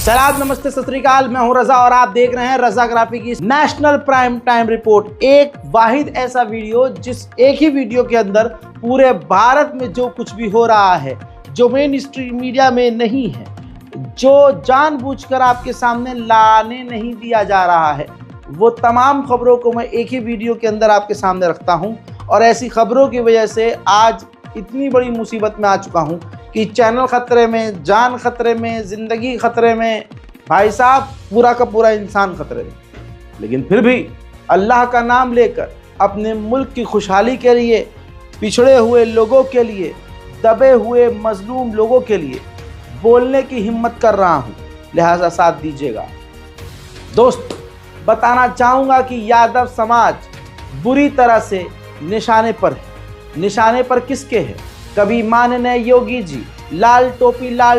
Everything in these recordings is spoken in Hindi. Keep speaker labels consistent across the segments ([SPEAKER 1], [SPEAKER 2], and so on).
[SPEAKER 1] सलाम, नमस्ते, सत श्री अकाल। मैं हूं रजा और आप देख रहे हैं रजाग्राफी की नेशनल प्राइम टाइम रिपोर्ट। एक वाहिद ऐसा वीडियो जिस एक ही वीडियो के अंदर पूरे भारत में जो कुछ भी हो रहा है, जो मेन स्ट्रीम मीडिया में नहीं है, जो जानबूझकर आपके सामने लाने नहीं दिया जा रहा है, वो तमाम खबरों को मैं एक ही वीडियो के अंदर आपके सामने रखता हूं। और ऐसी खबरों की वजह से आज इतनी बड़ी मुसीबत में आ चुका हूं कि चैनल खतरे में, जान खतरे में, ज़िंदगी खतरे में, भाई साहब पूरा का पूरा इंसान खतरे में। लेकिन फिर भी अल्लाह का नाम लेकर अपने मुल्क की खुशहाली के लिए, पिछड़े हुए लोगों के लिए, दबे हुए मजलूम लोगों के लिए बोलने की हिम्मत कर रहा हूं, लिहाजा साथ दीजिएगा। दोस्त, बताना चाहूँगा कि यादव समाज बुरी तरह से निशाने पर है। निशाने पर किसके है? कभी माननीय योगी जी लाल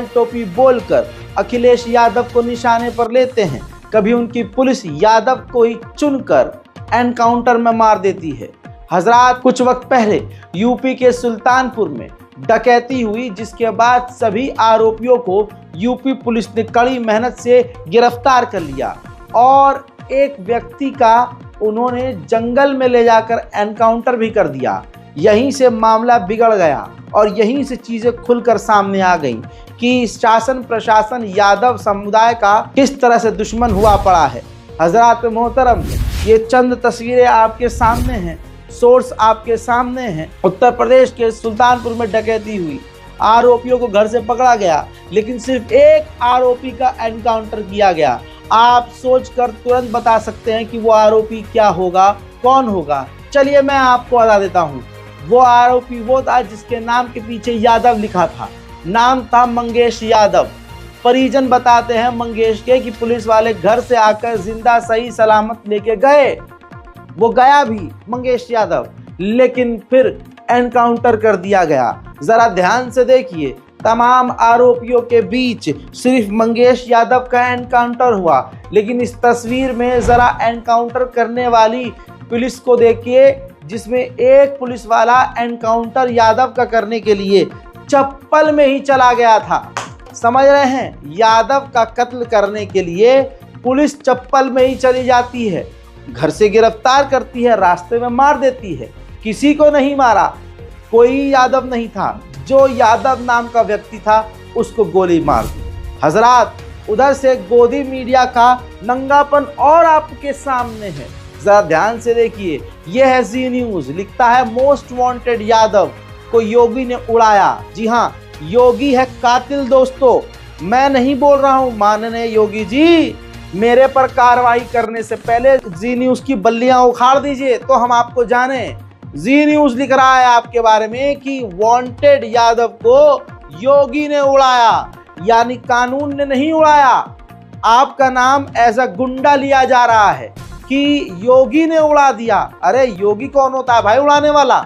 [SPEAKER 1] टोपी बोलकर अखिलेश यादव को निशाने पर लेते हैं, कभी उनकी पुलिस यादव को ही चुनकर एनकाउंटर में मार देती है। हजरात, कुछ वक्त पहले यूपी के सुल्तानपुर में डकैती हुई, जिसके बाद सभी आरोपियों को यूपी पुलिस ने कड़ी मेहनत से गिरफ्तार कर लिया और एक व्यक्ति का उन्होंने जंगल में ले जाकर एनकाउंटर भी कर दिया। यहीं से मामला बिगड़ गया और यहीं से चीज़ें खुलकर सामने आ गई कि शासन प्रशासन यादव समुदाय का किस तरह से दुश्मन हुआ पड़ा है। हजरात मोहतरम, ये चंद तस्वीरें आपके सामने हैं, सोर्स आपके सामने हैं। उत्तर प्रदेश के सुल्तानपुर में डकैती हुई, आरोपियों को घर से पकड़ा गया, लेकिन सिर्फ एक आरोपी का एनकाउंटर किया गया। आप सोचकर तुरंत बता सकते हैं कि वो आरोपी क्या होगा, कौन होगा। चलिए मैं आपको बता देता हूँ। वो आरोपी वो था जिसके नाम के पीछे यादव लिखा था। नाम था मंगेश यादव। परिजन बताते हैं मंगेश के कि पुलिस वाले घर से आकर जिंदा सही सलामत लेके गए। वो गया भी मंगेश यादव, लेकिन फिर एनकाउंटर कर दिया गया। जरा ध्यान से देखिए, तमाम आरोपियों के बीच सिर्फ मंगेश यादव का एनकाउंटर हुआ, लेकिन इस तस्वीर में जरा एनकाउंटर करने वाली पुलिस को देखिए, जिसमें एक पुलिस वाला एनकाउंटर यादव का करने के लिए चप्पल में ही चला गया था। समझ रहे हैं? यादव का कत्ल करने के लिए पुलिस चप्पल में ही चली जाती है, घर से गिरफ्तार करती है, रास्ते में मार देती है। किसी को नहीं मारा, कोई यादव नहीं था। जो यादव नाम का व्यक्ति था उसको गोली मार दी। हजरात, उधर से गोदी मीडिया का नंगापन और आपके सामने है। जरा ध्यान से देखिए, यह है जी न्यूज। लिखता है मोस्ट वांटेड यादव को योगी ने उड़ाया। जी हाँ, योगी है कातिल। दोस्तों, मैं नहीं बोल रहा हूँ माननीय योगी जी, मेरे पर कार्रवाई करने से पहले जी न्यूज की बल्लियां उखाड़ दीजिए तो हम आपको जाने। जी न्यूज लिख रहा है आपके बारे में कि वांटेड यादव को योगी ने उड़ाया, यानी कानून ने नहीं उड़ाया। आपका नाम एज अ गुंडा लिया जा रहा है कि योगी ने उड़ा दिया। अरे योगी कौन होता है भाई उड़ाने वाला?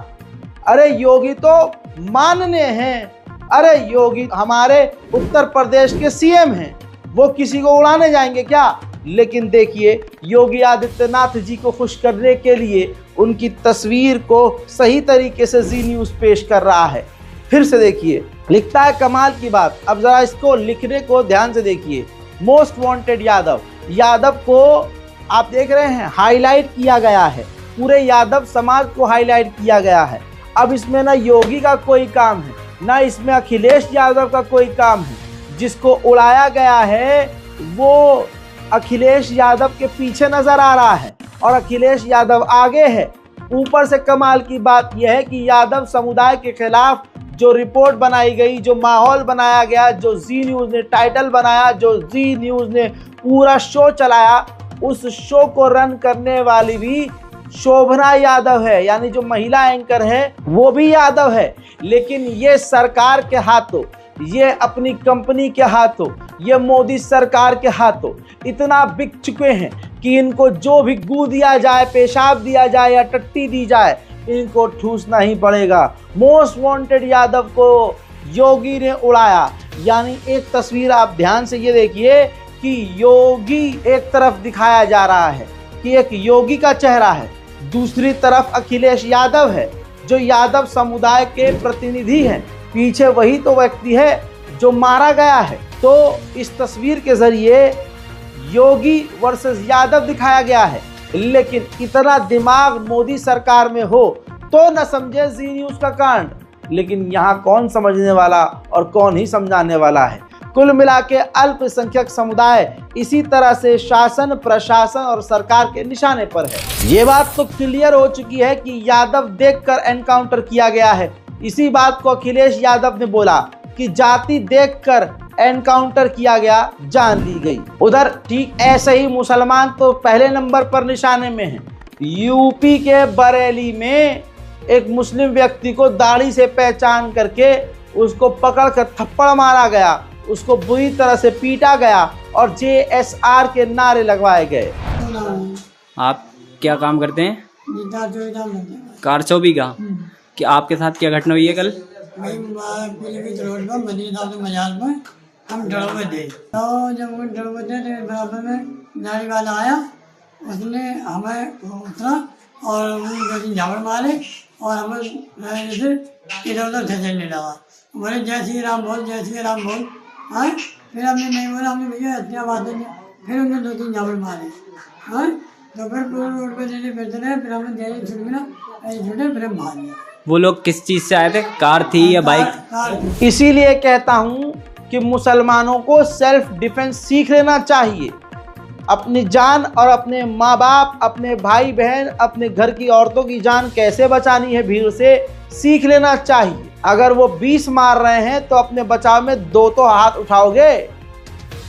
[SPEAKER 1] अरे योगी तो माननीय हैं। अरे योगी हमारे उत्तर प्रदेश के सीएम हैं, वो किसी को उड़ाने जाएंगे क्या? लेकिन देखिए, योगी आदित्यनाथ जी को खुश करने के लिए उनकी तस्वीर को सही तरीके से जी न्यूज पेश कर रहा है। फिर से देखिए, लिखता है कमाल की बात। अब जरा इसको लिखने को ध्यान से देखिए। मोस्ट वांटेड यादव, यादव को आप देख रहे हैं हाईलाइट किया गया है, पूरे यादव समाज को हाईलाइट किया गया है। अब इसमें ना योगी का कोई काम है, ना इसमें अखिलेश यादव का कोई काम है। जिसको उड़ाया गया है वो अखिलेश यादव के पीछे नजर आ रहा है और अखिलेश यादव आगे है। ऊपर से कमाल की बात यह है कि यादव समुदाय के खिलाफ जो रिपोर्ट बनाई गई, जो माहौल बनाया गया, जो जी न्यूज ने टाइटल बनाया, जो जी न्यूज ने पूरा शो चलाया, उस शो को रन करने वाली भी शोभना यादव है, यानी जो महिला एंकर है वो भी यादव है। लेकिन ये सरकार के हाथों, ये अपनी कंपनी के हाथों, ये मोदी सरकार के हाथों इतना बिक चुके हैं कि इनको जो भी गू दिया जाए, पेशाब दिया जाए या टट्टी दी जाए, इनको ठूसना ही पड़ेगा। मोस्ट वांटेड यादव को योगी ने उड़ाया, यानी एक तस्वीर आप ध्यान से ये देखिए कि योगी एक तरफ दिखाया जा रहा है कि एक योगी का चेहरा है, दूसरी तरफ अखिलेश यादव है जो यादव समुदाय के प्रतिनिधि हैं। पीछे वही तो व्यक्ति है जो मारा गया है। तो इस तस्वीर के जरिए योगी वर्सेस यादव दिखाया गया है, लेकिन इतना दिमाग मोदी सरकार में हो तो न समझे जी न्यूज का कांड। लेकिन यहाँ कौन समझने वाला और कौन ही समझाने वाला है। कुल मिला के अल्पसंख्यक समुदाय इसी तरह से शासन, प्रशासन और सरकार के निशाने पर है। ये बात तो क्लियर हो चुकी है कि यादव देखकर एनकाउंटर किया गया है। इसी बात को अखिलेश यादव ने बोला कि जाति देखकर एनकाउंटर किया गया, जान दी गई। उधर ठीक ऐसे ही मुसलमान तो पहले नंबर पर निशाने में हैं। यूपी के बरेली में एक मुस्लिम व्यक्ति को दाढ़ी से पहचान करके उसको पकड़कर थप्पड़ मारा गया, उसको बुरी तरह से पीटा गया और JSR के नारे लगवाए गए।
[SPEAKER 2] आप क्या काम करते हैं? कार चौबी का। कि आपके साथ क्या घटना हुई है कल?
[SPEAKER 3] रोड पर मदीना मजार पर हम डरवे थे, तो जब वो डरवे थे तो बराबर में गाड़ी वाला आया, उसने हमें उतरा और झापड़ मारे और हमें जैसे इधर उधर खसरने लगा। बोले जय श्री राम बोल, जय श्री राम बोल। हाँ, फिर हमने नहीं बोला, हमने भैया इतना बात नहीं। फिर उन्होंने 2-3 झापड़ मारे। हाँ, तो फिर पूरे रोड पर जैसे फिरते रहे, फिर हमने जैसे छुट मिला ऐसे छुटे, फिर हम भाग गए।
[SPEAKER 2] वो लोग किस चीज से आए थे? कार थी या बाइक?
[SPEAKER 3] कार।
[SPEAKER 1] इसीलिए कहता हूं कि मुसलमानों को सेल्फ डिफेंस सीख लेना चाहिए। अपनी जान और अपने माँ बाप, अपने भाई बहन, अपने घर की औरतों की जान कैसे बचानी है भीड़ से सीख लेना चाहिए। अगर वो 20 मार रहे हैं तो अपने बचाव में 2 तो हाथ उठाओगे।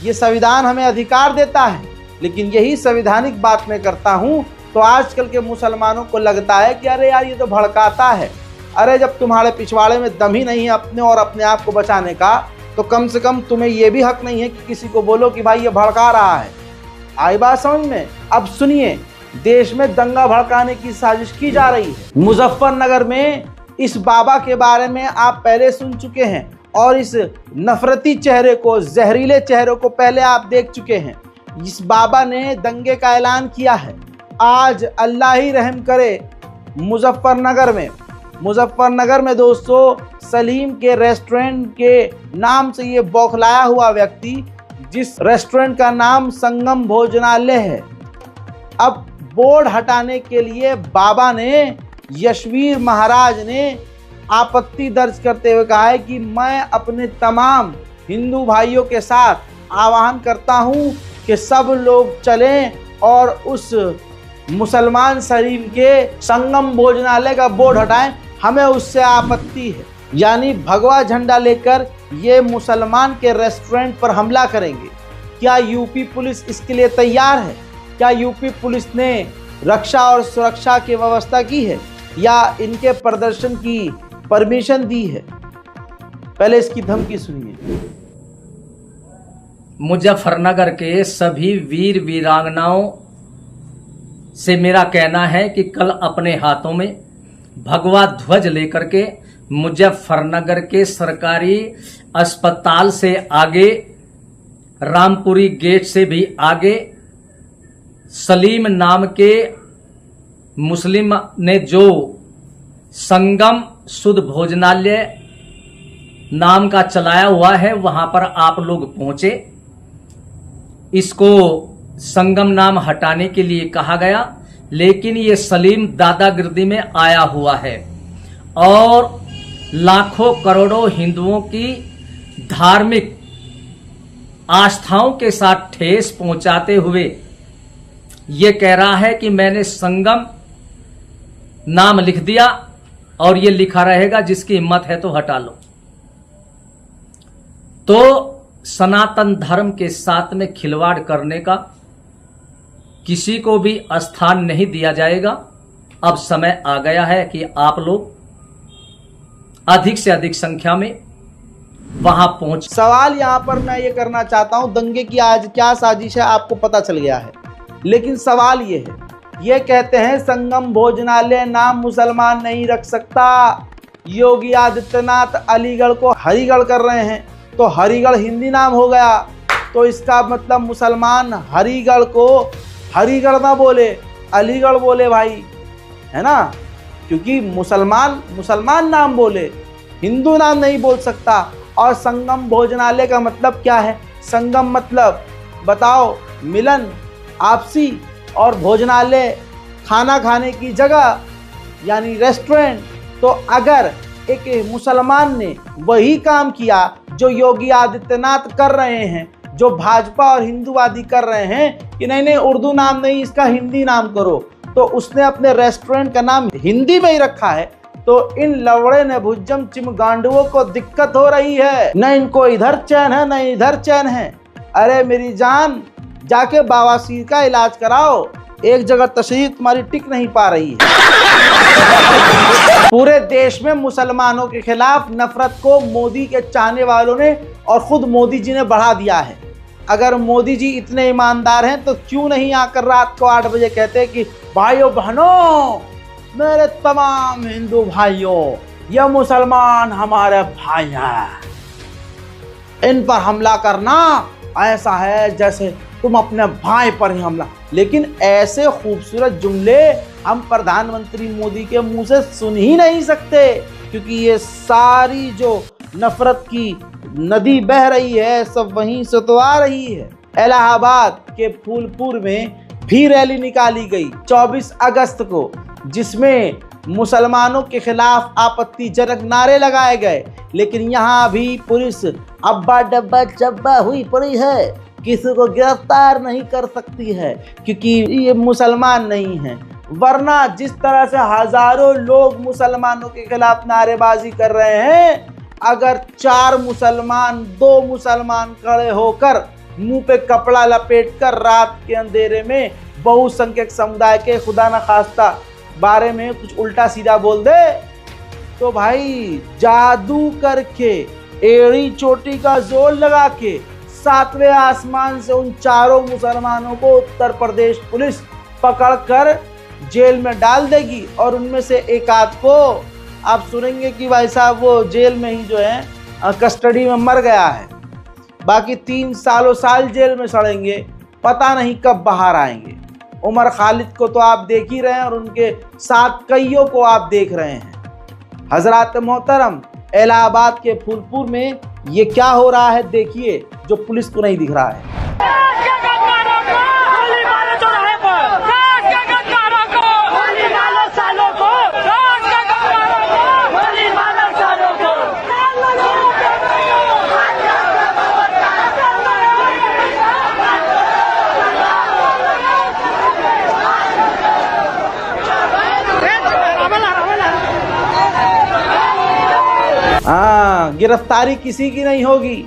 [SPEAKER 1] ये संविधान हमें अधिकार देता है, लेकिन यही संवैधानिक बात मैं करता हूँ तो आजकल के मुसलमानों को लगता है कि अरे यार ये तो भड़काता है। अरे जब तुम्हारे पिछवाड़े में दम ही नहीं है अपने और अपने आप को बचाने का, तो कम से कम तुम्हें ये भी हक नहीं है कि किसी को बोलो कि भाई ये भड़का रहा है। आई बात समझ में? अब सुनिए, देश में दंगा भड़काने की साजिश की जा रही है। मुजफ्फरनगर में इस बाबा के बारे में आप पहले सुन चुके हैं और इस नफरती चेहरे को, जहरीले चेहरे को पहले आप देख चुके हैं। इस बाबा ने दंगे का ऐलान किया है। आज अल्लाह ही रहम करे, मुजफ्फरनगर में दोस्तों सलीम के रेस्टोरेंट के नाम से ये बौखलाया हुआ व्यक्ति, जिस रेस्टोरेंट का नाम संगम भोजनालय है, अब बोर्ड हटाने के लिए बाबा ने, यशवीर महाराज ने आपत्ति दर्ज करते हुए कहा है कि मैं अपने तमाम हिंदू भाइयों के साथ आह्वान करता हूं कि सब लोग चलें और उस मुसलमान शरीफ के संगम भोजनालय का बोर्ड हटाएं, हमें उससे आपत्ति है। यानी भगवा झंडा लेकर ये मुसलमान के रेस्टोरेंट पर हमला करेंगे। क्या यूपी पुलिस इसके लिए तैयार है? क्या यूपी पुलिस ने रक्षा और सुरक्षा की व्यवस्था की है या इनके प्रदर्शन की परमिशन दी है? पहले इसकी धमकी सुनिए।
[SPEAKER 4] मुजफ्फरनगर के सभी वीर वीरांगनाओं से मेरा कहना है कि कल अपने हाथों में भगवा ध्वज लेकर के मुजफ्फरनगर के सरकारी अस्पताल से आगे, रामपुरी गेट से भी आगे, सलीम नाम के मुस्लिम ने जो संगम शुद्ध भोजनालय नाम का चलाया हुआ है, वहां पर आप लोग पहुंचे। इसको संगम नाम हटाने के लिए कहा गया, लेकिन ये सलीम दादागिरी में आया हुआ है और लाखों करोड़ों हिंदुओं की धार्मिक आस्थाओं के साथ ठेस पहुंचाते हुए ये कह रहा है कि मैंने संगम नाम लिख दिया और ये लिखा रहेगा, जिसकी हिम्मत है तो हटा लो। तो सनातन धर्म के साथ में खिलवाड़ करने का किसी को भी स्थान नहीं दिया जाएगा। अब समय आ गया है कि आप लोग अधिक से अधिक संख्या में वहां पहुंच।
[SPEAKER 1] सवाल यहां पर मैं ये करना चाहता हूं, दंगे की आज क्या साजिश है आपको पता चल गया है, लेकिन सवाल ये है, ये कहते हैं संगम भोजनालय नाम मुसलमान नहीं रख सकता। योगी आदित्यनाथ अलीगढ़ को हरिगढ़ कर रहे हैं, तो हरिगढ़ हिंदी नाम हो गया, तो इसका मतलब मुसलमान हरिगढ़ को हरिगढ़ ना बोले, अलीगढ़ बोले भाई, है ना? क्योंकि मुसलमान नाम बोले, हिंदू नाम नहीं बोल सकता। और संगम भोजनालय का मतलब क्या है? संगम मतलब बताओ, मिलन, आपसी, और भोजनालय खाना खाने की जगह यानी रेस्टोरेंट। तो अगर एक मुसलमान ने वही काम किया जो योगी आदित्यनाथ कर रहे हैं, जो भाजपा और हिंदूवादी कर रहे हैं कि नहीं नहीं उर्दू नाम नहीं इसका हिंदी नाम करो, तो उसने अपने रेस्टोरेंट का नाम हिंदी में ही रखा है, तो इन लवड़े ने भुज्जम चिमगांडुओं को दिक्कत हो रही है। न इनको इधर चैन है न इधर चैन है। अरे मेरी जान, जाके बवासीर का इलाज कराओ, एक जगह तशरीह तुम्हारी टिक नहीं पा रही है। पूरे देश में मुसलमानों के खिलाफ नफरत को मोदी के चाहने वालों ने और खुद मोदी जी ने बढ़ा दिया है। अगर मोदी जी इतने ईमानदार हैं तो क्यों नहीं आकर रात को 8 बजे कहते कि भाइयों बहनों, मेरे तमाम हिंदू भाइयों, ये मुसलमान हमारे भाई हैं, इन पर हमला करना ऐसा है जैसे तुम अपने भाई पर ही हमला। लेकिन ऐसे खूबसूरत जुमले हम प्रधानमंत्री मोदी के मुंह से सुन ही नहीं सकते, क्योंकि ये सारी जो नफरत की नदी बह रही है सब वहीं से तो आ रही है। इलाहाबाद के फूलपुर में भी रैली निकाली गई 24 अगस्त को, जिसमें मुसलमानों के खिलाफ आपत्तिजनक नारे लगाए गए। लेकिन यहाँ भी पुलिस अब्बा डब्बा चब्बा हुई पड़ी है, किसी को गिरफ्तार नहीं कर सकती है क्योंकि ये मुसलमान नहीं है। वरना जिस तरह से हजारों लोग मुसलमानों के खिलाफ नारेबाजी कर रहे हैं, अगर 4 मुसलमान 2 मुसलमान खड़े होकर मुंह पे कपड़ा लपेटकर रात के अंधेरे में बहुसंख्यक समुदाय के खुदा न खास्ता बारे में कुछ उल्टा सीधा बोल दे, तो भाई जादू करके एड़ी चोटी का जोर लगा के 7वें आसमान से उन 4 मुसलमानों को उत्तर प्रदेश पुलिस पकड़कर जेल में डाल देगी। और उनमें से एक आध को आप सुनेंगे कि भाई साहब वो जेल में ही जो है कस्टडी में मर गया है, बाकी 3 साल जेल में सड़ेंगे, पता नहीं कब बाहर आएंगे। उमर खालिद को तो आप देख ही रहे हैं और उनके साथ कईयों को आप देख रहे हैं। हजरात मोहतरम, इलाहाबाद के फूलपुर में ये क्या हो रहा है देखिए, जो पुलिस को नहीं दिख रहा है। हाँ, गिरफ्तारी किसी की नहीं होगी,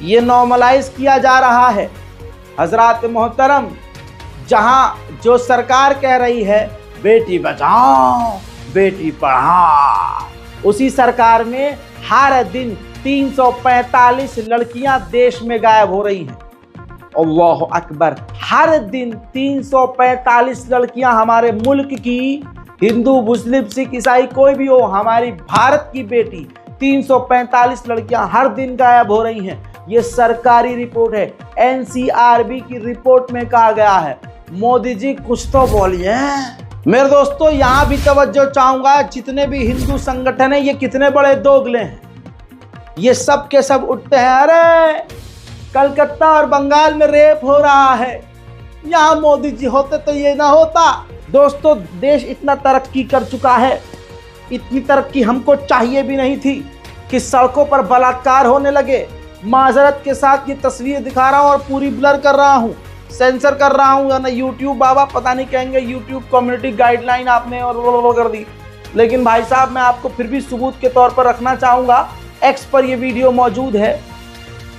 [SPEAKER 1] ये नॉर्मलाइज किया जा रहा है। हजरात मोहतरम, जहां जो सरकार कह रही है बेटी बचाओ बेटी पढ़ाओ, उसी सरकार में हर दिन 345 लड़कियां देश में गायब हो रही हैं। अल्लाह अकबर, हर दिन 345 लड़कियां हमारे मुल्क की, हिंदू मुस्लिम सिख ईसाई कोई भी हो, हमारी भारत की बेटी 345 लड़कियां हर दिन गायब हो रही हैं। ये सरकारी रिपोर्ट है, एनसीआरबी की रिपोर्ट में कहा गया है। मोदी जी कुछ तो बोलिए। मेरे दोस्तों, यहाँ भी तवज्जो चाहूंगा, जितने भी हिंदू संगठन है ये कितने बड़े दोगले हैं। ये सब के सब उठते हैं, अरे कलकत्ता और बंगाल में रेप हो रहा है, यहाँ मोदी जी होते तो ये ना होता। दोस्तों, देश इतना तरक्की कर चुका है, इतनी तरक्की हमको चाहिए भी नहीं थी कि सड़कों पर बलात्कार होने लगे। माजरत के साथ ये तस्वीर दिखा रहा हूँ और पूरी ब्लर कर रहा हूँ, सेंसर कर रहा हूँ, या ना यूट्यूब बाबा पता नहीं कहेंगे यूट्यूब कम्युनिटी गाइडलाइन आपने और वो कर दी। लेकिन भाई साहब, मैं आपको फिर भी सबूत के तौर पर रखना चाहूँगा, एक्स पर ये वीडियो मौजूद है।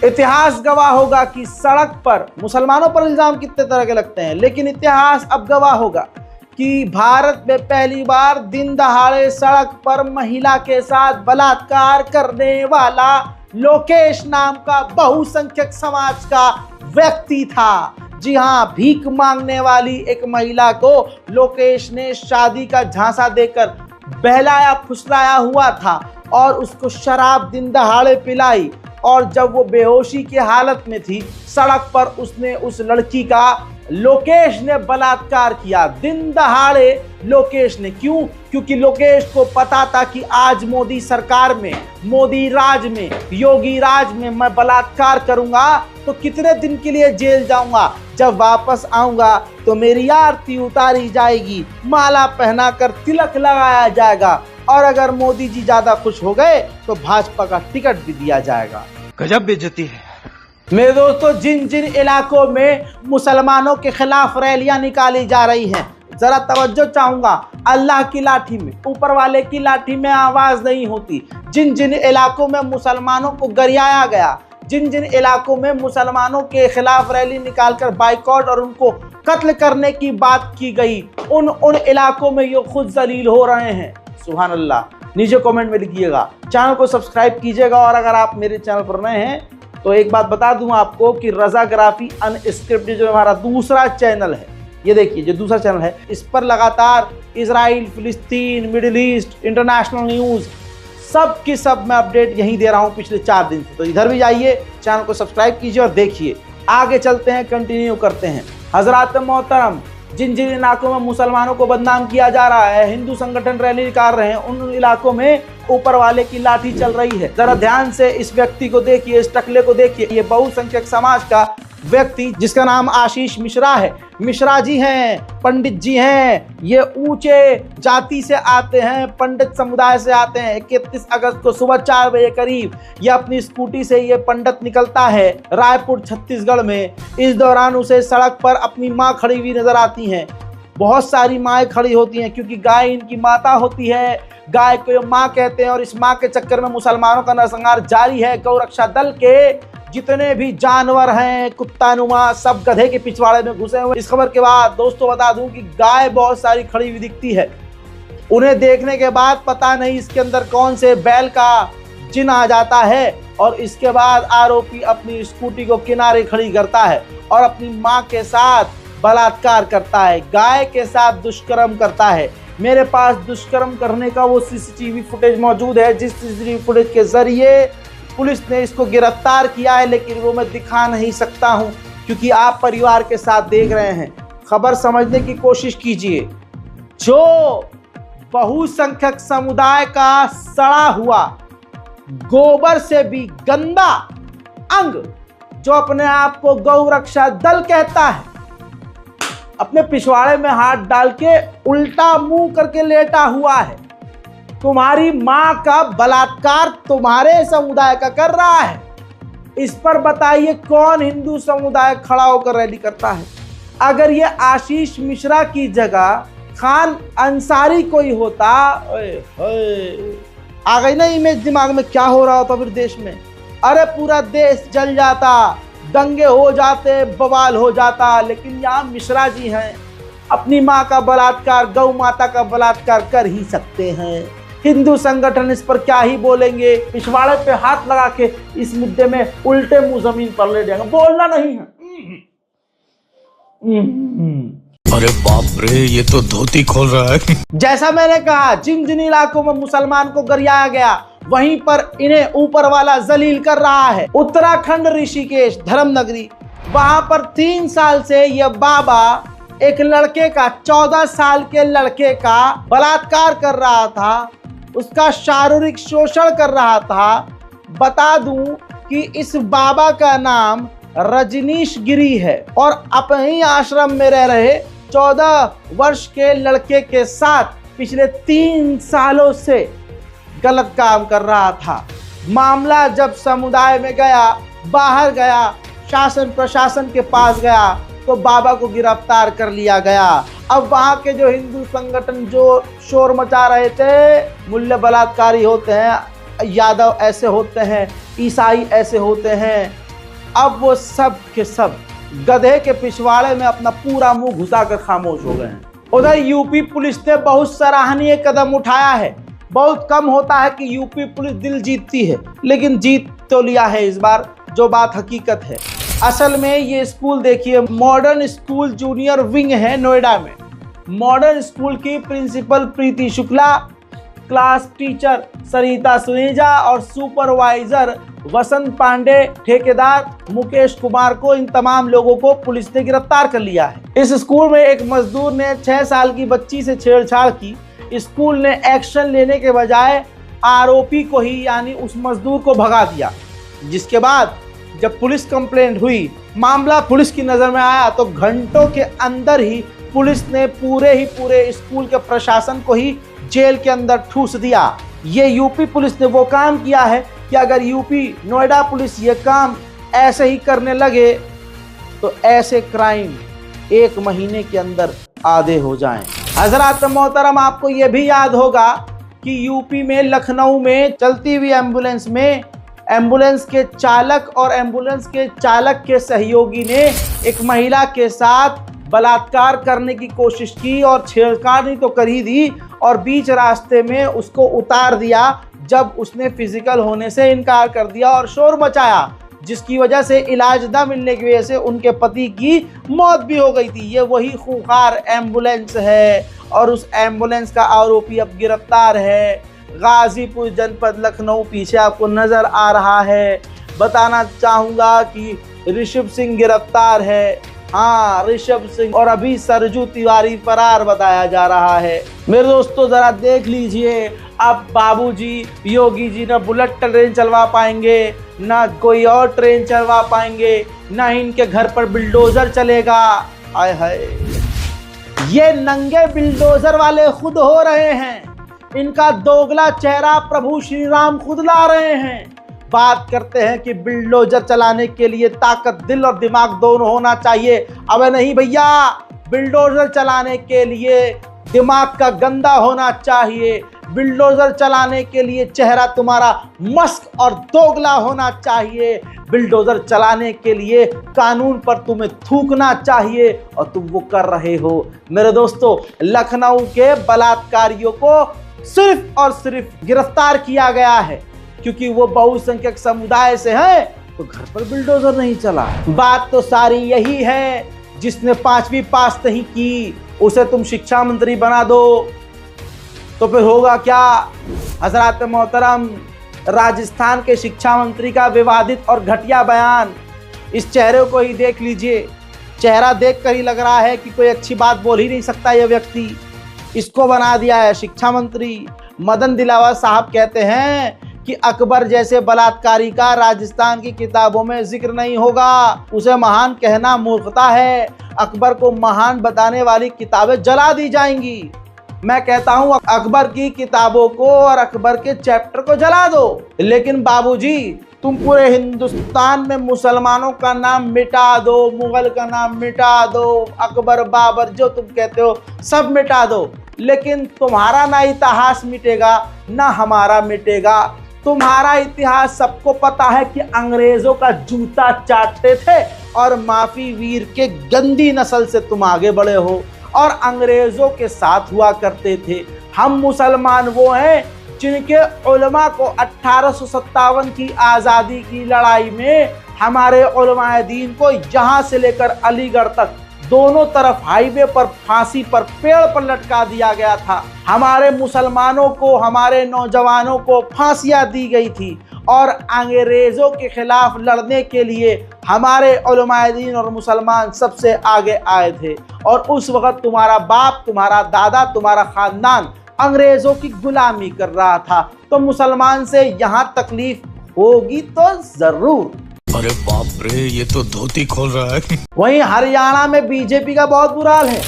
[SPEAKER 1] इतिहास गवाह होगा कि सड़क पर मुसलमानों पर इल्ज़ाम कितने तरह के लगते हैं, लेकिन इतिहास अब गवाह होगा कि भारत में पहली बार दिन दहाड़े सड़क पर महिला के साथ बलात्कार करने वाला लोकेश नाम का बहुसंख्यक समाज का व्यक्ति था। जी हाँ, भीख मांगने वाली एक महिला को लोकेश ने शादी का झांसा देकर बहलाया फुसलाया हुआ था और उसको शराब दिन दहाड़े पिलाई, और जब वो बेहोशी की हालत में थी, सड़क पर उसने उस लड़की का लोकेश ने बलात्कार किया, दिन दहाड़े लोकेश ने। क्यों? क्योंकि लोकेश को पता था कि आज मोदी सरकार में, मोदी राज में, योगी राज में मैं बलात्कार करूंगा तो कितने दिन के लिए जेल जाऊंगा, जब वापस आऊंगा तो मेरी आरती उतारी जाएगी, माला पहनाकर तिलक लगाया जाएगा, और अगर मोदी जी ज्यादा खुश हो गए तो भाजपा का टिकट भी दिया जाएगा।
[SPEAKER 5] गजब बेइज्जती है।
[SPEAKER 1] मेरे दोस्तों, जिन जिन इलाकों में मुसलमानों के खिलाफ रैलियां निकाली जा रही हैं, जरा तवज्जो चाहूंगा, अल्लाह की लाठी में, ऊपर वाले की लाठी में आवाज नहीं होती। जिन जिन इलाकों में मुसलमानों को गरियाया गया, जिन जिन इलाकों में मुसलमानों के खिलाफ रैली निकालकर बाइकआउट और उनको कत्ल करने की बात की गई, उन इलाकों में ये खुद जलील हो रहे हैं। सुभान अल्लाह। नीचे कमेंट में लिखिएगा, चैनल को सब्सक्राइब कीजिएगा, और अगर आप मेरे चैनल पर नए हैं तो एक बात बता दूं आपको कि रज़ाग्राफी अनस्क्रिप्टेड जो हमारा दूसरा चैनल है, ये देखिए जो दूसरा चैनल है, इस पर लगातार इजराइल, फिलिस्तीन, मिडिल ईस्ट, इंटरनेशनल न्यूज़ सब की सब मैं अपडेट यहीं दे रहा हूं पिछले 4 दिन से। तो इधर भी जाइए, चैनल को सब्सक्राइब कीजिए और देखिए। आगे चलते हैं, कंटिन्यू करते हैं। हजरात मोहतरम, जिन जिन इलाकों में मुसलमानों को बदनाम किया जा रहा है, हिंदू संगठन रैली निकाल रहे हैं, उन इलाकों में ऊपर वाले की लाठी चल रही है। जरा ध्यान से इस व्यक्ति को देखिए, इस टकले को देखिए। ये बहुसंख्यक समाज का व्यक्ति जिसका नाम आशीष मिश्रा है, मिश्रा जी हैं, पंडित जी हैं, ये ऊंचे जाति से आते हैं, पंडित समुदाय से आते हैं। 31 अगस्त को सुबह 4 बजे करीब ये अपनी स्कूटी से ये पंडित निकलता है रायपुर छत्तीसगढ़ में। इस दौरान उसे सड़क पर अपनी माँ खड़ी हुई नजर आती हैं। बहुत सारी माएँ खड़ी होती हैं क्योंकि गाय इनकी माता होती है, गाय को ये माँ कहते हैं, और इस माँ के चक्कर में मुसलमानों का नरसंहार जारी है। गौरक्षा दल के जितने भी जानवर हैं, कुत्ता नुमा, सब गधे के पिछवाड़े में घुसे हुए। इस खबर के बाद दोस्तों बता दूं कि गाय बहुत सारी खड़ी हुई दिखती है। उन्हें देखने के बाद पता नहीं इसके अंदर कौन से बैल का जिन आ जाता है, और इसके बाद आरोपी अपनी स्कूटी को किनारे खड़ी करता है और अपनी माँ के साथ बलात्कार करता है, गाय के साथ दुष्कर्म करता है। मेरे पास दुष्कर्म करने का वो सीसीटीवी फुटेज मौजूद है, जिस सीसीटीवी फुटेज के जरिए पुलिस ने इसको गिरफ्तार किया है, लेकिन वो मैं दिखा नहीं सकता हूं क्योंकि आप परिवार के साथ देख रहे हैं। खबर समझने की कोशिश कीजिए। जो बहुसंख्यक समुदाय का सड़ा हुआ, गोबर से भी गंदा अंग, जो अपने आप को गौरक्षा दल कहता है, अपने पिछवाड़े में हाथ डाल के उल्टा मुंह करके लेटा हुआ है। तुम्हारी मां का बलात्कार तुम्हारे समुदाय का कर रहा है। इस पर बताइए कौन हिंदू समुदाय खड़ा होकर रैली करता है? अगर ये आशीष मिश्रा की जगह खान अंसारी कोई होता, आ गई ना इमेज दिमाग में, क्या हो रहा होता फिर देश में? अरे पूरा देश जल जाता, दंगे हो जाते, बवाल हो जाता। लेकिन यहाँ मिश्रा जी हैं, अपनी माँ का बलात्कार, गौ माता का बलात्कार कर ही सकते हैं। हिंदू संगठन इस पर क्या ही बोलेंगे, पिछवाड़े पे हाथ लगा के इस मुद्दे में उल्टे मुंह जमीन पर ले जाएंगे, बोलना नहीं है।
[SPEAKER 5] अरे बाप रे, ये तो धोती खोल रहा है।
[SPEAKER 1] जैसा मैंने कहा, जिन जिन इलाकों में मुसलमान को गरियाया गया, वहीं पर इन्हें ऊपर वाला जलील कर रहा है। उत्तराखंड ऋषिकेश धर्म नगरी, वहां पर 3 साल से यह बाबा एक लड़के का, 14 साल के लड़के का बलात्कार कर रहा था, उसका शारीरिक शोषण कर रहा था। बता दूं कि इस बाबा का नाम रजनीश गिरी है और अपने आश्रम में रह रहे 14 वर्ष के लड़के के साथ पिछले 3 सालों से गलत काम कर रहा था। मामला जब समुदाय में गया, बाहर गया, शासन प्रशासन के पास गया, तो बाबा को गिरफ्तार कर लिया गया। अब वहाँ के जो हिंदू संगठन जो शोर मचा रहे थे, मूल्य बलात्कारी होते हैं, यादव ऐसे होते हैं, ईसाई ऐसे होते हैं, अब वो सब के सब गधे के पिछवाड़े में अपना पूरा मुंह घुसाकर खामोश हो गए हैं। उधर यूपी पुलिस ने बहुत सराहनीय कदम उठाया है। बहुत कम होता है कि यूपी पुलिस दिल जीतती है, लेकिन जीत तो लिया है इस बार, जो बात हकीकत है। असल में ये स्कूल देखिए, मॉडर्न स्कूल जूनियर विंग है नोएडा में। मॉडर्न स्कूल की प्रिंसिपल प्रीति शुक्ला क्लास टीचर सरिता सुनेजा और सुपरवाइजर वसंत पांडे, ठेकेदार मुकेश कुमार को, इन तमाम लोगों को पुलिस ने गिरफ्तार कर लिया है। इस स्कूल में एक मजदूर ने 6 साल की बच्ची से छेड़छाड़ की। स्कूल ने एक्शन लेने के बजाय आरोपी को ही यानी उस मजदूर को भगा दिया, जिसके बाद जब पुलिस कंप्लेंट हुई, मामला पुलिस की नजर में आया तो घंटों के अंदर ही पुलिस ने पूरे स्कूल के प्रशासन को ही जेल के अंदर ठूस दिया। ये यूपी पुलिस ने वो काम किया है कि अगर यूपी नोएडा पुलिस ये काम ऐसे ही करने लगे तो ऐसे क्राइम 1 महीने के अंदर आधे हो जाएं। हजरत मोहतरम, आपको ये भी याद होगा कि यूपी में लखनऊ में चलती हुई एम्बुलेंस में एम्बुलेंस के चालक और एम्बुलेंस के चालक के सहयोगी ने एक महिला के साथ बलात्कार करने की कोशिश की और छेड़छाड़ तो कर ही दी और बीच रास्ते में उसको उतार दिया जब उसने फिजिकल होने से इनकार कर दिया और शोर मचाया, जिसकी वजह से इलाज न मिलने की वजह से उनके पति की मौत भी हो गई थी। ये वही खूंखार एम्बुलेंस है और उस एम्बुलेंस का आरोपी अब गिरफ्तार है। गाजीपुर जनपद लखनऊ पीछे आपको नजर आ रहा है। बताना चाहूँगा कि ऋषभ सिंह गिरफ्तार है। हाँ, ऋषभ सिंह, और अभी सरजू तिवारी फरार बताया जा रहा है। मेरे दोस्तों, जरा देख लीजिए, अब बाबूजी योगी जी न बुलेट ट्रेन चलवा पाएंगे, ना कोई और ट्रेन चलवा पाएंगे, ना इनके घर पर बिल्डोजर चलेगा। आय हाय, ये नंगे बिल्डोजर वाले खुद हो रहे हैं। इनका दोगला चेहरा प्रभु श्री राम खुद ला रहे हैं। बात करते हैं कि बिल्डोजर चलाने के लिए ताकत, दिल और दिमाग दोनों होना चाहिए। अबे नहीं भैया, बिल्डोजर चलाने के लिए दिमाग का गंदा होना चाहिए। बिल्डोजर चलाने के लिए चेहरा तुम्हारा मस्क और दोगला होना चाहिए। बिल्डोजर चलाने के लिए कानून पर तुम्हें थूकना चाहिए और तुम वो कर रहे हो। मेरे दोस्तों, लखनऊ के बलात्कारियों को सिर्फ और सिर्फ गिरफ्तार किया गया है क्योंकि वो बहुसंख्यक समुदाय से हैं, तो घर पर बिल्डोजर नहीं चला। बात तो सारी यही है, जिसने 5वीं पास नहीं की उसे तुम शिक्षा मंत्री बना दो तो फिर होगा क्या। हजरत मोहतरम, राजस्थान के शिक्षा मंत्री का विवादित और घटिया बयान, इस चेहरे को ही देख लीजिए। चेहरा देख कर ही लग रहा है कि कोई अच्छी बात बोल ही नहीं सकता यह व्यक्ति। इसको बना दिया है शिक्षा मंत्री। मदन दिलावर साहब कहते हैं कि अकबर जैसे बलात्कारी का राजस्थान की किताबों में जिक्र नहीं होगा। उसे महान कहना मूर्खता है। अकबर को महान बताने वाली किताबें जला दी जाएंगी। मैं कहता हूं अकबर की किताबों को और अकबर के चैप्टर को जला दो। लेकिन बाबूजी, तुम पूरे हिंदुस्तान में मुसलमानों का नाम मिटा दो, मुगल का नाम मिटा दो, अकबर बाबर जो तुम कहते हो सब मिटा दो, लेकिन तुम्हारा ना इतिहास मिटेगा ना हमारा मिटेगा। तुम्हारा इतिहास सबको पता है कि अंग्रेजों का जूता चाटते थे और माफी वीर के गंदी नस्ल से तुम आगे बढ़े हो और अंग्रेजों के साथ हुआ करते थे। हम मुसलमान वो हैं जिनके उलमा को 1857 की आज़ादी की लड़ाई में हमारे उलमाए दीन को यहाँ से लेकर अलीगढ़ तक दोनों तरफ हाईवे पर फांसी पर पेड़ पर लटका दिया गया था। हमारे मुसलमानों को, हमारे नौजवानों को फांसियां दी गई थी और अंग्रेजों के खिलाफ लड़ने के लिए हमारे उलमाए दीन और मुसलमान सबसे आगे आए थे। और उस वक्त तुम्हारा बाप, तुम्हारा दादा, तुम्हारा खानदान अंग्रेजों की गुलामी कर रहा था, तो मुसलमान से यहाँ तकलीफ होगी तो जरूर।
[SPEAKER 5] अरे बाप रे, ये तो धोती खोल रहा है।
[SPEAKER 1] वहीं हरियाणा में बीजेपी का बहुत बुरा हाल है।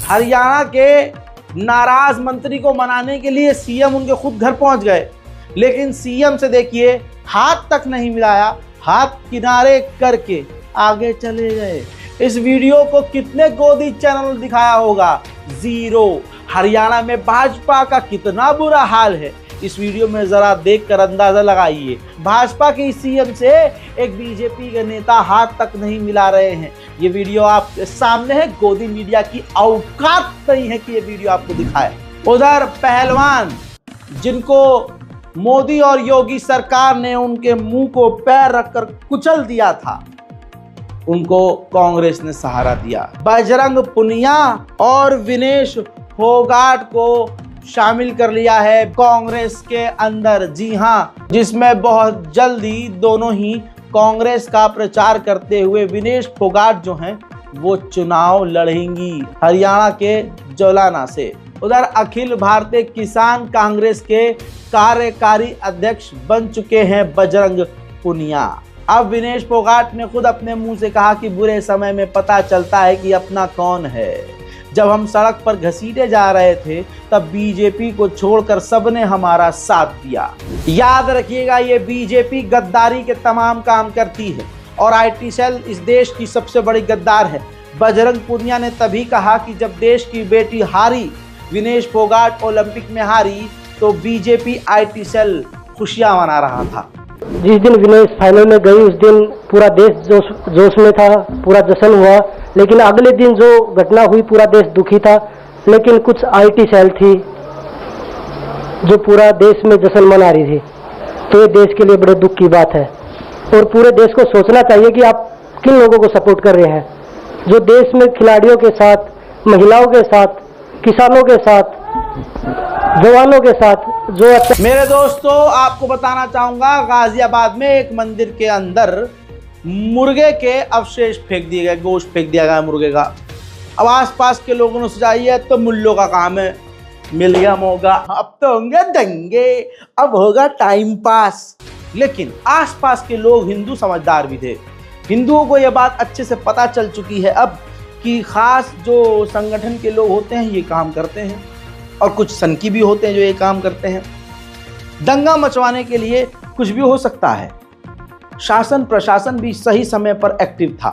[SPEAKER 1] हरियाणा के नाराज मंत्री को मनाने के लिए सीएम उनके खुद घर पहुंच गए, लेकिन सीएम से देखिए हाथ तक नहीं मिलाया, हाथ किनारे करके आगे चले गए। इस वीडियो को कितने गोदी चैनल दिखाया होगा? 0। हरियाणा में भाजपा का कितना बुरा हाल है, इस वीडियो में जरा देखकर अंदाजा लगाइए। भाजपा के सीएम से एक बीजेपी के नेता हाथ तक नहीं मिला रहे हैं। ये वीडियो आपके सामने है। गोदी मीडिया की औकात नहीं है कि ये वीडियो आपको दिखाए। उधर पहलवान जिनको मोदी और योगी सरकार ने उनके मुंह को पैर रखकर कुचल दिया था, उनको कांग्रेस ने सहारा दिया। बजरंग पुनिया और विनेश फोगाट को शामिल कर लिया है कांग्रेस के अंदर। जी हाँ, जिसमें बहुत जल्दी दोनों ही कांग्रेस का प्रचार करते हुए विनेश फोगाट जो हैं वो चुनाव लड़ेंगी हरियाणा के जोलाना से। उधर अखिल भारतीय किसान कांग्रेस के कार्यकारी अध्यक्ष बन चुके हैं बजरंग पुनिया। अब विनेश फोगाट ने खुद अपने मुंह से कहा कि बुरे समय में पता चलता है कि अपना कौन है। जब हम सड़क पर घसीटे जा रहे थे तब बीजेपी को छोड़कर सबने हमारा साथ दिया। याद रखिएगा, ये बीजेपी गद्दारी के तमाम काम करती है और आईटी सेल इस देश की सबसे बड़ी गद्दार है। बजरंग पुनिया ने तभी कहा कि जब देश की बेटी हारी, विनेश फोगाट ओलंपिक में हारी, तो बीजेपी आईटी सेल खुशियां मना रहा था।
[SPEAKER 6] जिस दिन विनेश फाइनल में गई उस दिन पूरा देश जोश में था, पूरा जश्न हुआ। लेकिन अगले दिन जो घटना हुई पूरा देश दुखी था। लेकिन कुछ आईटी सेल थी जो पूरा देश में जश्न मना रही थी। तो ये देश के लिए बड़े दुख की बात है और पूरे देश को सोचना चाहिए कि आप किन लोगों को सपोर्ट कर रहे हैं, जो देश में खिलाड़ियों के साथ, महिलाओं के साथ, किसानों के साथ, जवानों के साथ जो अच्छा।
[SPEAKER 1] मेरे दोस्तों, आपको बताना चाहूंगा, गाजियाबाद में एक मंदिर के अंदर मुर्गे के अवशेष फेंक दिए गए, गोश्त फेंक दिया गया मुर्गे का। अब आसपास के लोगों ने सोचा ये तो मुल्लों का काम है, मिल गया मौका, अब तो होंगे दंगे, अब होगा टाइम पास। लेकिन आसपास के लोग हिंदू समझदार भी थे। हिंदुओं को यह बात अच्छे से पता चल चुकी है अब कि खास जो संगठन के लोग होते हैं ये काम करते हैं और कुछ सनकी भी होते हैं जो ये काम करते हैं। दंगा मचवाने के लिए कुछ भी हो सकता है। शासन प्रशासन भी सही समय पर एक्टिव था।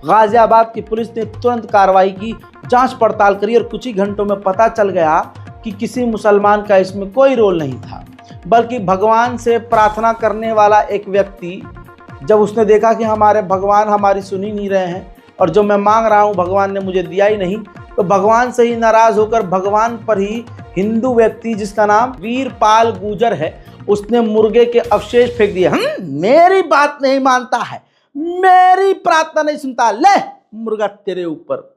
[SPEAKER 1] गाजियाबाद की पुलिस ने तुरंत कार्रवाई की, जांच पड़ताल करी और कुछ ही घंटों में पता चल गया कि किसी मुसलमान का इसमें कोई रोल नहीं था, बल्कि भगवान से प्रार्थना करने वाला एक व्यक्ति, जब उसने देखा कि हमारे भगवान हमारी सुन ही नहीं रहे हैं और जो मैं मांग रहा हूँ भगवान ने मुझे दिया ही नहीं, तो भगवान से ही नाराज होकर भगवान पर ही हिंदू व्यक्ति जिसका नाम वीरपाल गुर्जर है, उसने मुर्गे के अवशेष फेंक दिए। मेरी बात नहीं मानता है, मेरी प्रार्थना नहीं सुनता, ले मुर्गा तेरे ऊपर।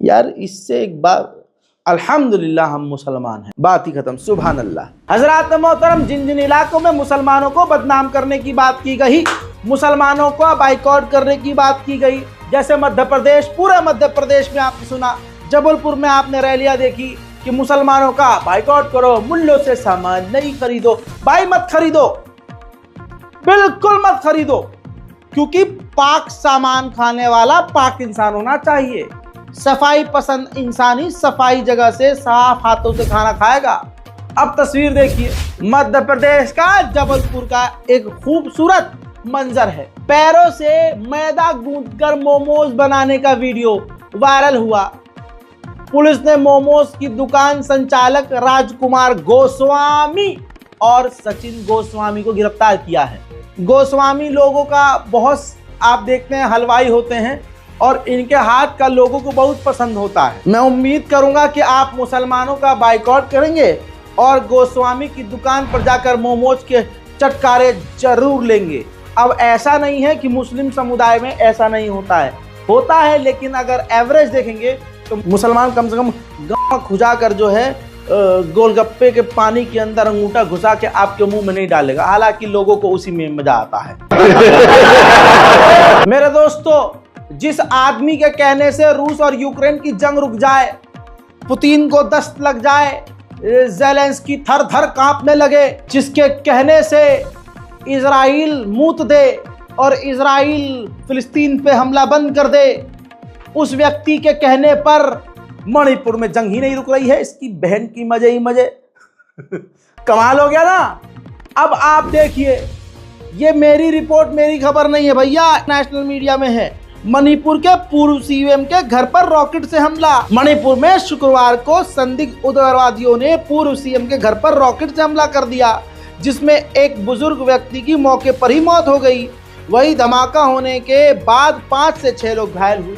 [SPEAKER 1] यार इससे एक बात, अल्हम्दुलिल्लाह हम मुसलमान हैं, बात ही खत्म, सुभान अल्लाह। हजरात मोहतरम, जिन जिन इलाकों में मुसलमानों को बदनाम करने की बात की गई, मुसलमानों को बाइकआउट करने की बात की गई, जैसे मध्य प्रदेश, पूरे मध्य प्रदेश में आपने सुना, जबलपुर में आपने रैलियां देखी कि मुसलमानों का बाइकआउट करो, मुल्लों से सामान नहीं खरीदो। भाई मत खरीदो, बिल्कुल मत खरीदो, क्योंकि पाक सामान खाने वाला पाक इंसान होना चाहिए। सफाई पसंद इंसान ही सफाई जगह से साफ हाथों से खाना खाएगा। अब तस्वीर देखिए मध्य प्रदेश का जबलपुर का एक खूबसूरत मंजर है। पैरों से मैदा गूंथकर मोमोज बनाने का वीडियो वायरल हुआ। पुलिस ने मोमोज की दुकान संचालक राजकुमार गोस्वामी और सचिन गोस्वामी को गिरफ्तार किया है। गोस्वामी लोगों का बहुत, आप देखते हैं, हलवाई होते हैं और इनके हाथ का लोगों को बहुत पसंद होता है। मैं उम्मीद करूंगा कि आप मुसलमानों का बाइकआउट करेंगे और गोस्वामी की दुकान पर जाकर मोमोज के चटकारे जरूर लेंगे। अब ऐसा नहीं है कि मुस्लिम समुदाय में ऐसा नहीं होता है, होता है, लेकिन अगर एवरेज देखेंगे तो मुसलमान कम से कम गाँव खुजा कर जो है गोलगप्पे के पानी के अंदर अंगूठा घुसा के आपके मुंह में नहीं डालेगा, हालांकि लोगों को उसी में मजा आता है। मेरे दोस्तों, जिस आदमी के कहने से रूस और यूक्रेन की जंग रुक जाए, पुतिन को दस्त लग जाए, ज़ेलेंस्की थर थर कांपने लगे, जिसके कहने से इजराइल मूत दे और इजराइल फिलिस्तीन पे हमला बंद कर दे, उस व्यक्ति के कहने पर मणिपुर में जंग ही नहीं रुक रही है। इसकी बहन की मजे ही मजे। कमाल हो गया ना। अब आप देखिए, ये मेरी रिपोर्ट, मेरी खबर नहीं है भैया, नेशनल मीडिया में है। मणिपुर के पूर्व सीएम के घर पर रॉकेट से हमला। मणिपुर में शुक्रवार को संदिग्ध उग्रवादियों ने पूर्व सीएम के घर पर रॉकेट से हमला कर दिया, जिसमें एक बुजुर्ग व्यक्ति की मौके पर ही मौत हो गई। वही धमाका होने के बाद 5 से 6 लोग घायल हुए।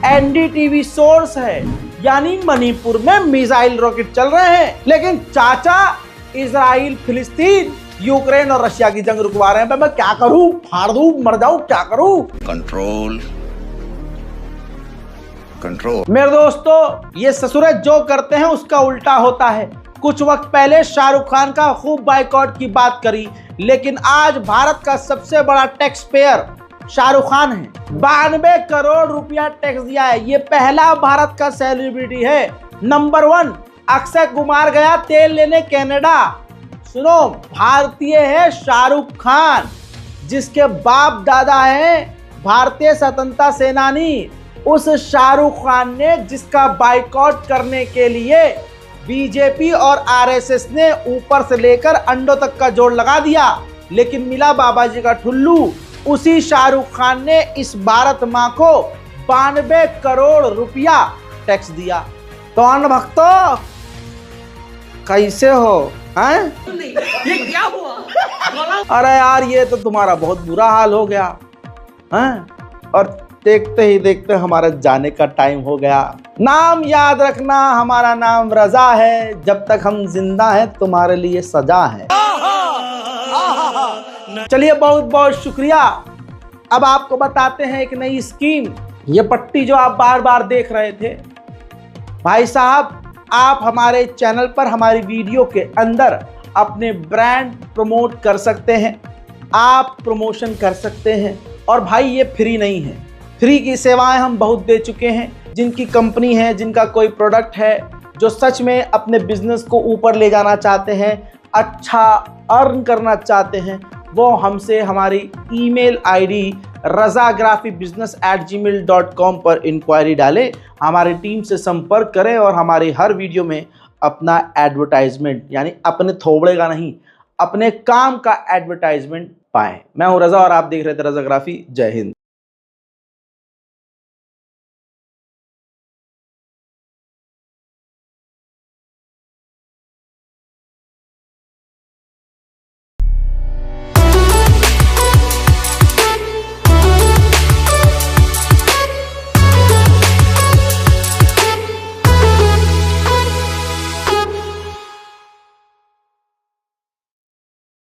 [SPEAKER 1] एनडीटीवी सोर्स है, यानी मणिपुर में मिसाइल रॉकेट चल रहे हैं, लेकिन चाचा इजराइल, फिलिस्तीन, यूक्रेन और रशिया की जंग रुकवा रहे हैं। मैं क्या करूं, फाड़ दूं, मर जाऊं, क्या करूं?
[SPEAKER 5] Control control.
[SPEAKER 1] मेरे दोस्तों, ये ससुरे जो करते हैं उसका उल्टा होता है। कुछ वक्त पहले शाहरुख खान का खूब बाइकआउट की बात करी, लेकिन आज भारत का सबसे बड़ा टैक्स पेयर शाहरुख खान है। 92 करोड़ रुपया टैक्स दिया है। ये पहला भारत का सेलिब्रिटी है। नंबर 1 अक्षय कुमार गया तेल लेने कनाडा। सुनो, भारतीय है शाहरुख खान, जिसके बाप दादा हैं भारतीय स्वतंत्रता सेनानी। उस शाहरुख खान ने जिसका बाइकआउट करने के लिए बीजेपी और आरएसएस ने ऊपर से लेकर अंडों तक का जोड़ लगा दिया, लेकिन मिला बाबा जी का ठुल्लू। उसी शाहरुख खान ने इस भारत माँ को 92 करोड़ रुपया टैक्स दिया। तो अन्न भक्तों, कैसे हो हैं? ये क्या हुआ? अरे यार, ये तो तुम्हारा बहुत बुरा हाल हो गया हैं? और देखते ही देखते हमारा जाने का टाइम हो गया। नाम याद रखना, हमारा नाम रजा है। जब तक हम जिंदा हैं तुम्हारे लिए सजा है। चलिए, बहुत बहुत शुक्रिया। अब आपको बताते हैं एक नई स्कीम। ये पट्टी जो आप बार बार देख रहे थे, भाई साहब, आप हमारे चैनल पर हमारी वीडियो के अंदर अपने ब्रांड प्रमोट कर सकते हैं, आप प्रमोशन कर सकते हैं। और भाई, ये फ्री नहीं है। फ्री की सेवाएं हम बहुत दे चुके हैं। जिनकी कंपनी है, जिनका कोई प्रोडक्ट है, जो सच में अपने बिजनेस को ऊपर ले जाना चाहते हैं, अच्छा अर्न करना चाहते हैं, वो हमसे हमारी ईमेल आईडी razagraphybusiness@gmail.com पर इंक्वायरी डालें, हमारी टीम से संपर्क करें और हमारी हर वीडियो में अपना एडवर्टाइजमेंट, यानी अपने थोबड़े का नहीं, अपने काम का एडवर्टाइजमेंट पाएं। मैं हूं रजा और आप देख रहे थे रजाग्राफी। जय हिंद।